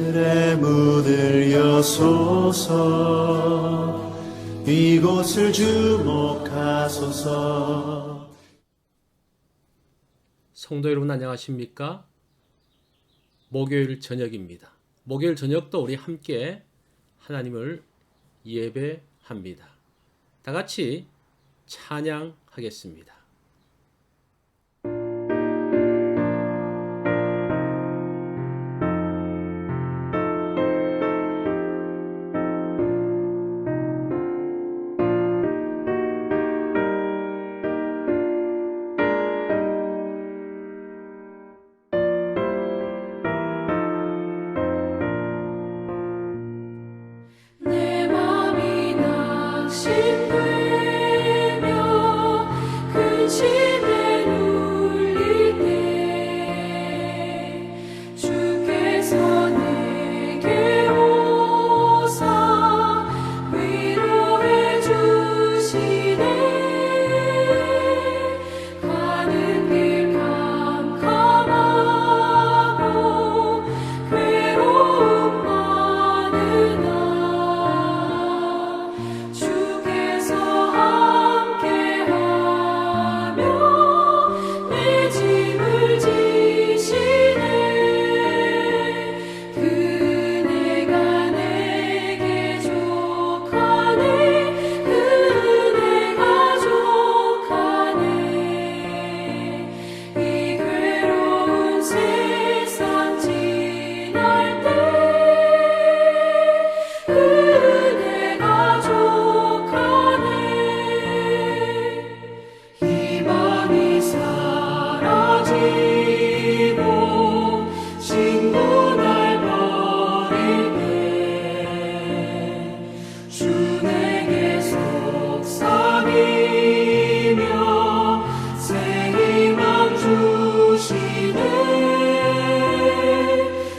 하늘의 문을 여소서 이곳을 주목하소서. 성도 여러분 안녕하십니까? 목요일 저녁입니다. 목요일 저녁도 우리 함께 하나님을 예배합니다. 다 같이 찬양하겠습니다. 내 맘이 낙심되며 근심에 눌릴 때 주께서 내게 오사 위로해 주시네. 가는 길 캄캄하고 괴로움 많으나 주께서 함께하며 내 짐을 지시네. 그네가 내게 족하네. 그네가 족하네. 이 괴로운 세상 지날 때 그네가 족하네. 희망이 사라지고 친구 날 버릴 때 주 내게 속삭이며 새 희망 주시네.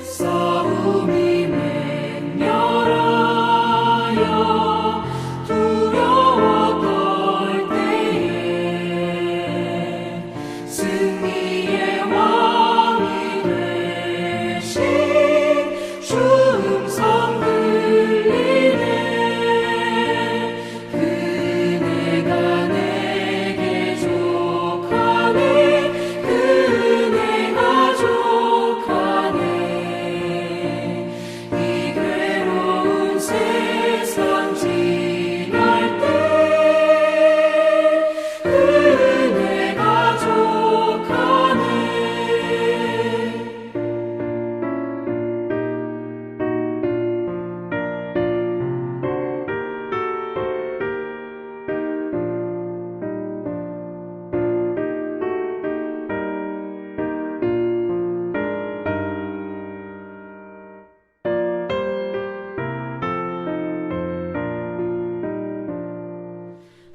싸움이 맹렬하여 두려워 떨 때에 승리의 왕이 되신 주 음성 들리네. 그네가 내게 족하네. 그네가 족하네. 이 괴로운 세상 지날 때 그네가 족하네.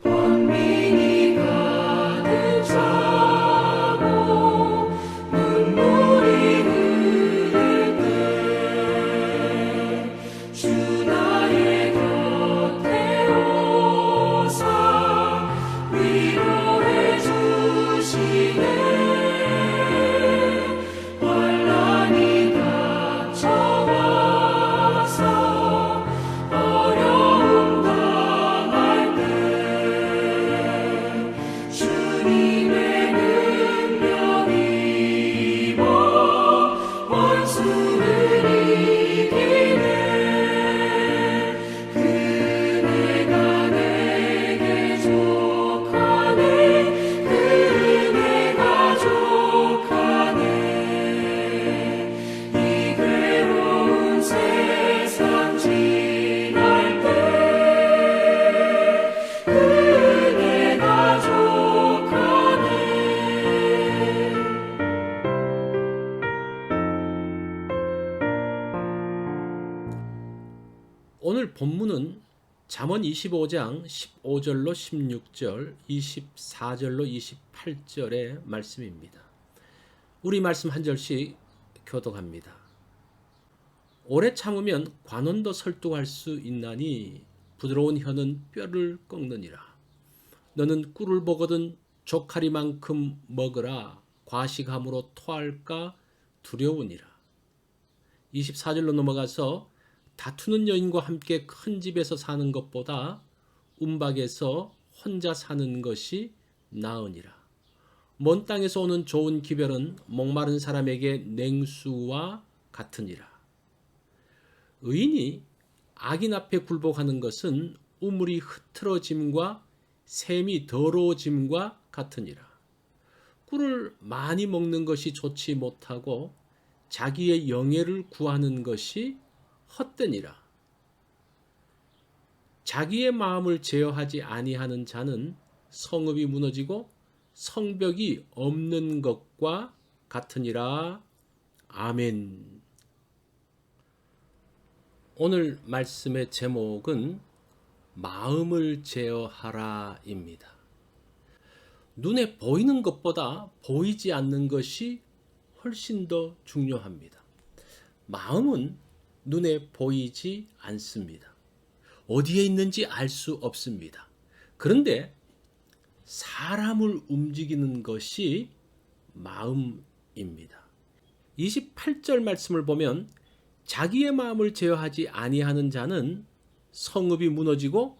번민이 가득 차고 눈물이 흐를 때 주 나의 곁에 오사 위로해 주시네. 환난이 닥쳐와서 어려움 당할 때 주님의 능력 입어 원수를 이기네. 그네가 내게 족하네. 그네가 족하네. 이 괴로운 세상 지날 때 그네가 족하네. 오늘 본문은 잠언 25장 15절로 16절, 24절로 28절의 말씀입니다. 우리 말씀 한 절씩 교독합니다. 오래 참으면 관원도 설득할 수 있나니 부드러운 혀는 뼈를 꺾느니라. 너는 꿀을 먹거든 조카리만큼 먹으라. 과식함으로 토할까 두려우니라. 24절로 넘어가서 다투는 여인과 함께 큰 집에서 사는 것보다 움박에서 혼자 사는 것이 나으니라. 먼 땅에서 오는 좋은 기별은 목마른 사람에게 냉수와 같으니라. 의인이 악인 앞에 굴복하는 것은 우물이 흐트러짐과 샘이 더러워짐과 같으니라. 꿀을 많이 먹는 것이 좋지 못하고 자기의 영예를 구하는 것이 헛되니라. 자기의 마음을 제어하지 아니하는 자는 성읍이 무너지고 성벽이 없는 것과 같으니라. 아멘. 오늘 말씀의 제목은 마음을 제어하라입니다. 눈에 보이는 것보다 보이지 않는 것이 훨씬 더 중요합니다. 마음은 눈에 보이지 않습니다. 어디에 있는지 알 수 없습니다. 그런데 사람을 움직이는 것이 마음입니다. 28절 말씀을 보면 자기의 마음을 제어하지 아니하는 자는 성읍이 무너지고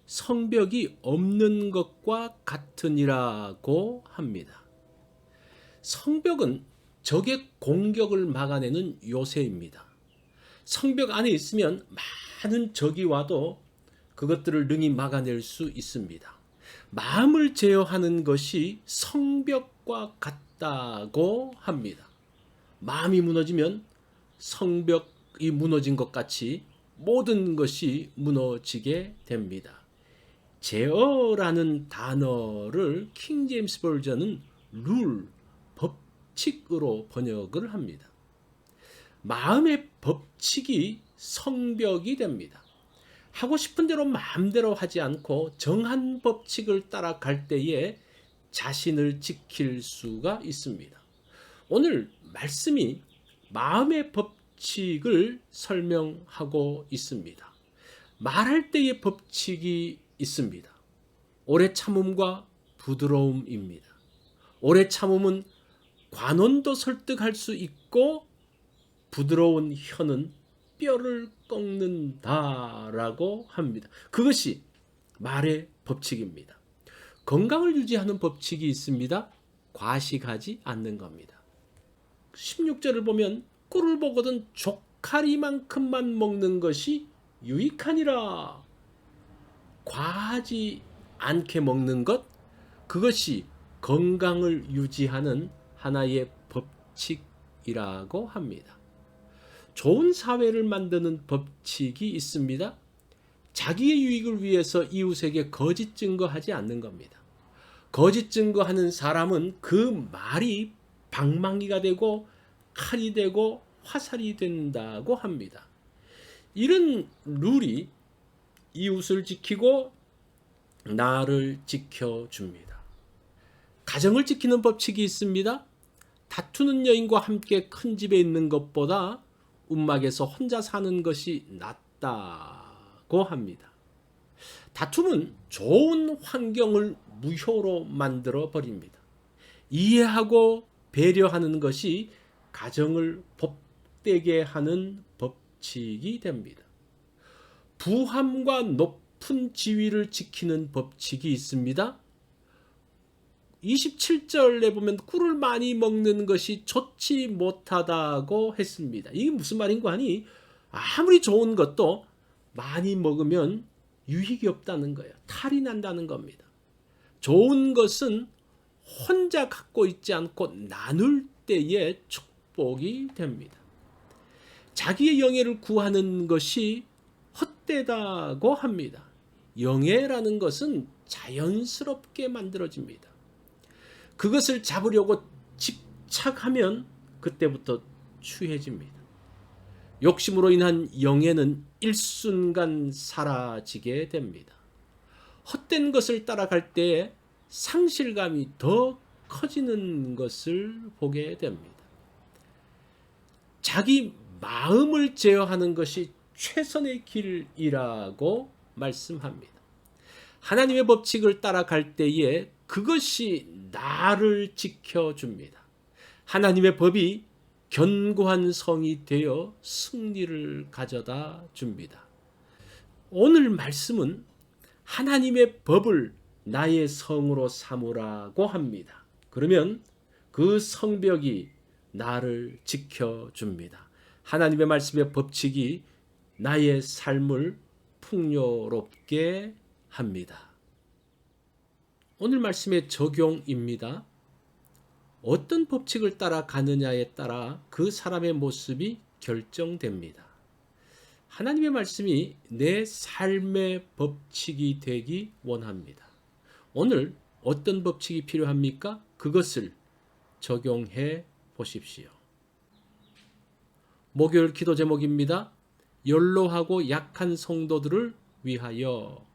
성벽이 없는 것과 같으니라고 합니다. 성벽은 적의 공격을 막아내는 요새입니다. 성벽 안에 있으면 많은 적이 와도 그것들을 능히 막아낼 수 있습니다. 마음을 제어하는 것이 성벽과 같다고 합니다. 마음이 무너지면 성벽이 무너진 것 같이 모든 것이 무너지게 됩니다. 제어라는 단어를 킹 제임스 버전은 룰, 법칙으로 번역을 합니다. 마음의 법칙이 성벽이 됩니다. 하고 싶은 대로 마음대로 하지 않고 정한 법칙을 따라갈 때에 자신을 지킬 수가 있습니다. 오늘 말씀이 마음의 법칙을 설명하고 있습니다. 말할 때의 법칙이 있습니다. 오래 참음과 부드러움입니다. 오래 참음은 관원도 설득할 수 있고 부드러운 혀는 뼈를 꺾는다라고 합니다. 그것이 말의 법칙입니다. 건강을 유지하는 법칙이 있습니다. 과식하지 않는 겁니다. 16절을 보면 꿀을 보거든 족하리만큼만 먹는 것이 유익하니라. 과하지 않게 먹는 것, 그것이 건강을 유지하는 하나의 법칙이라고 합니다. 좋은 사회를 만드는 법칙이 있습니다. 자기의 유익을 위해서 이웃에게 거짓 증거하지 않는 겁니다. 거짓 증거하는 사람은 그 말이 방망이가 되고 칼이 되고 화살이 된다고 합니다. 이런 룰이 이웃을 지키고 나를 지켜줍니다. 가정을 지키는 법칙이 있습니다. 다투는 여인과 함께 큰 집에 있는 것보다 움막에서 혼자 사는 것이 낫다고 합니다. 다툼은 좋은 환경을 무효로 만들어 버립니다. 이해하고 배려하는 것이 가정을 복되게 하는 법칙이 됩니다. 부함과 높은 지위를 지키는 법칙이 있습니다. 27절에 보면 꿀을 많이 먹는 것이 좋지 못하다고 했습니다. 이게 무슨 말인가 하니 아무리 좋은 것도 많이 먹으면 유익이 없다는 거예요. 탈이 난다는 겁니다. 좋은 것은 혼자 갖고 있지 않고 나눌 때의 축복이 됩니다. 자기의 영예를 구하는 것이 헛되다고 합니다. 영예라는 것은 자연스럽게 만들어집니다. 그것을 잡으려고 집착하면 그때부터 추해집니다. 욕심으로 인한 영예는 일순간 사라지게 됩니다. 헛된 것을 따라갈 때에 상실감이 더 커지는 것을 보게 됩니다. 자기 마음을 제어하는 것이 최선의 길이라고 말씀합니다. 하나님의 법칙을 따라갈 때에 그것이 나를 지켜줍니다. 하나님의 법이 견고한 성이 되어 승리를 가져다 줍니다. 오늘 말씀은 하나님의 법을 나의 성으로 삼으라고 합니다. 그러면 그 성벽이 나를 지켜줍니다. 하나님의 말씀의 법칙이 나의 삶을 풍요롭게 합니다. 오늘 말씀의 적용입니다. 어떤 법칙을 따라가느냐에 따라 그 사람의 모습이 결정됩니다. 하나님의 말씀이 내 삶의 법칙이 되기 원합니다. 오늘 어떤 법칙이 필요합니까? 그것을 적용해 보십시오. 목요일 기도 제목입니다. 연로하고 약한 성도들을 위하여,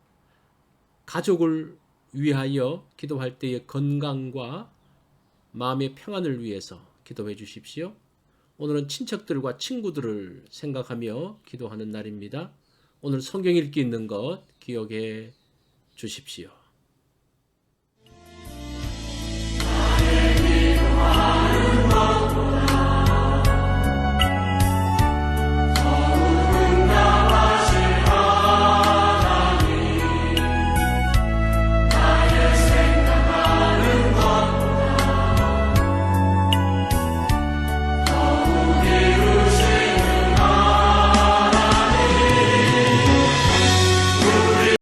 가족을 위하여 기도할 때의 건강과 마음의 평안을 위해서 기도해 주십시오. 오늘은 친척들과 친구들을 생각하며 기도하는 날입니다. 오늘 성경 읽기 있는 것 기억해 주십시오.